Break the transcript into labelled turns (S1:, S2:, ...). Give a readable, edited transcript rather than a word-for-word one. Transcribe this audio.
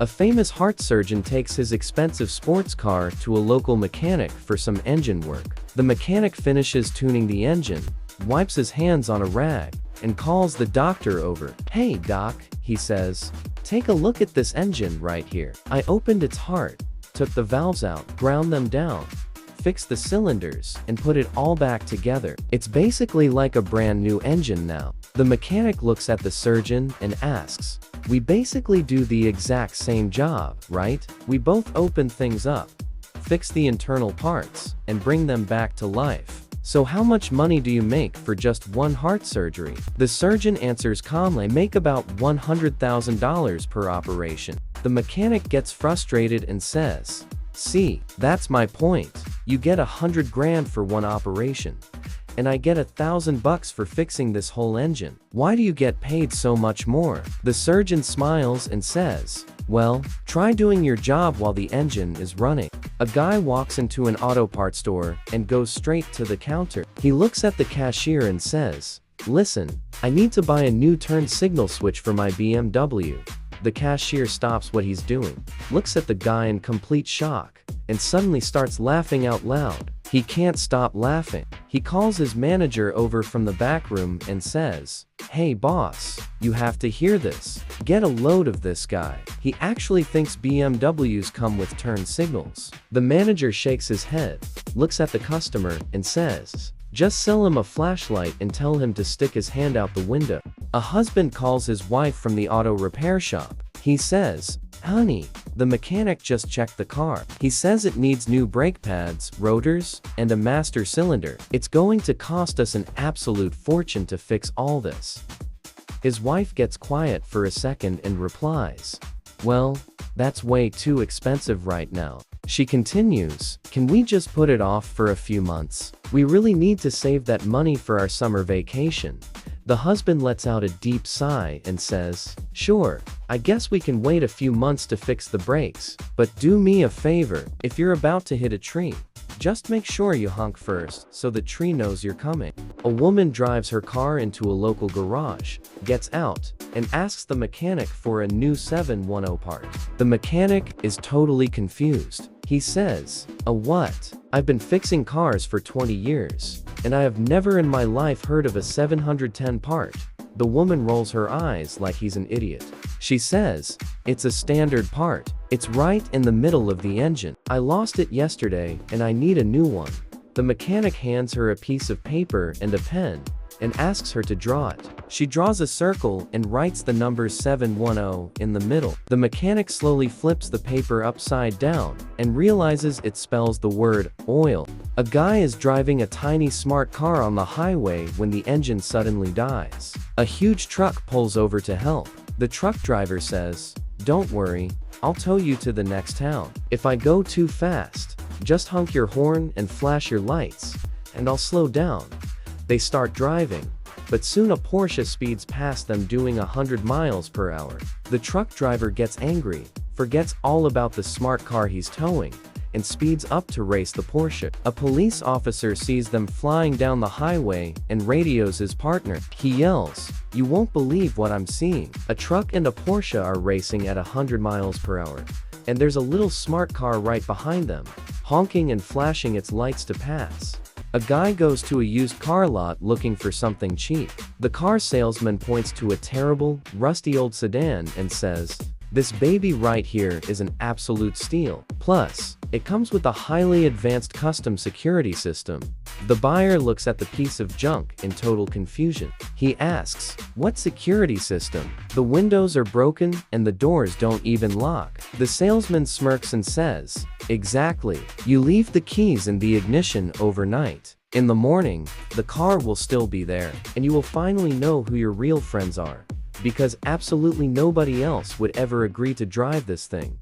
S1: A famous heart surgeon takes his expensive sports car to a local mechanic for some engine work. The mechanic finishes tuning the engine, wipes his hands on a rag, and calls the doctor over. "Hey doc," he says, "take a look at this engine right here. I opened its heart, took the valves out, ground them down, fixed the cylinders, and put it all back together. It's basically like a brand new engine now." The mechanic looks at the surgeon and asks, "We basically do the exact same job, right? We both open things up, fix the internal parts, and bring them back to life. So how much money do you make for just one heart surgery?" The surgeon answers calmly, "Make about $100,000 per operation." The mechanic gets frustrated and says, "See, that's my point. You get 100 grand for one operation, and I get $1,000 for fixing this whole engine. Why do you get paid so much more?" The surgeon smiles and says, "Well, try doing your job while the engine is running." A guy walks into an auto parts store and goes straight to the counter. He looks at the cashier and says, "Listen, I need to buy a new turn signal switch for my BMW." The cashier stops what he's doing, looks at the guy in complete shock, and suddenly starts laughing out loud. He can't stop laughing. He calls his manager over from the back room and says, "Hey boss, you have to hear this. Get a load of this guy. He actually thinks BMWs come with turn signals." The manager shakes his head, looks at the customer, and says, "Just sell him a flashlight and tell him to stick his hand out the window." A husband calls his wife from the auto repair shop. He says, "Honey, the mechanic just checked the car. He says it needs new brake pads, rotors, and a master cylinder. It's going to cost us an absolute fortune to fix all this." His wife gets quiet for a second and replies, "Well, that's way too expensive right now." She continues, "Can we just put it off for a few months? We really need to save that money for our summer vacation." The husband lets out a deep sigh and says, "Sure, I guess we can wait a few months to fix the brakes, but do me a favor, if you're about to hit a tree, just make sure you honk first so the tree knows you're coming." A woman drives her car into a local garage, gets out, and asks the mechanic for a new 710 part. The mechanic is totally confused. He says, "A what? I've been fixing cars for 20 years, and I have never in my life heard of a 710 part." The woman rolls her eyes like he's an idiot. She says, "It's a standard part. It's right in the middle of the engine. I lost it yesterday and I need a new one." The mechanic hands her a piece of paper and a pen and asks her to draw it. She draws a circle and writes the number 710 in the middle. The mechanic slowly flips the paper upside down and realizes it spells the word oil. A guy is driving a tiny smart car on the highway when the engine suddenly dies. A huge truck pulls over to help. The truck driver says, "Don't worry, I'll tow you to the next town. If I go too fast, just honk your horn and flash your lights, and I'll slow down." They start driving, but soon a Porsche speeds past them doing 100 miles per hour. The truck driver gets angry, forgets all about the smart car he's towing, and speeds up to race the Porsche. A police officer sees them flying down the highway and radios his partner. He yells, "You won't believe what I'm seeing. A truck and a Porsche are racing at 100 miles per hour, and there's a little smart car right behind them, honking and flashing its lights to pass." A guy goes to a used car lot looking for something cheap. The car salesman points to a terrible, rusty old sedan and says, "This baby right here is an absolute steal. Plus, it comes with a highly advanced custom security system." The buyer looks at the piece of junk in total confusion. He asks, "What security system? The windows are broken and the doors don't even lock." The salesman smirks and says, "Exactly. You leave the keys in the ignition overnight. In the morning, the car will still be there, and you will finally know who your real friends are, because absolutely nobody else would ever agree to drive this thing."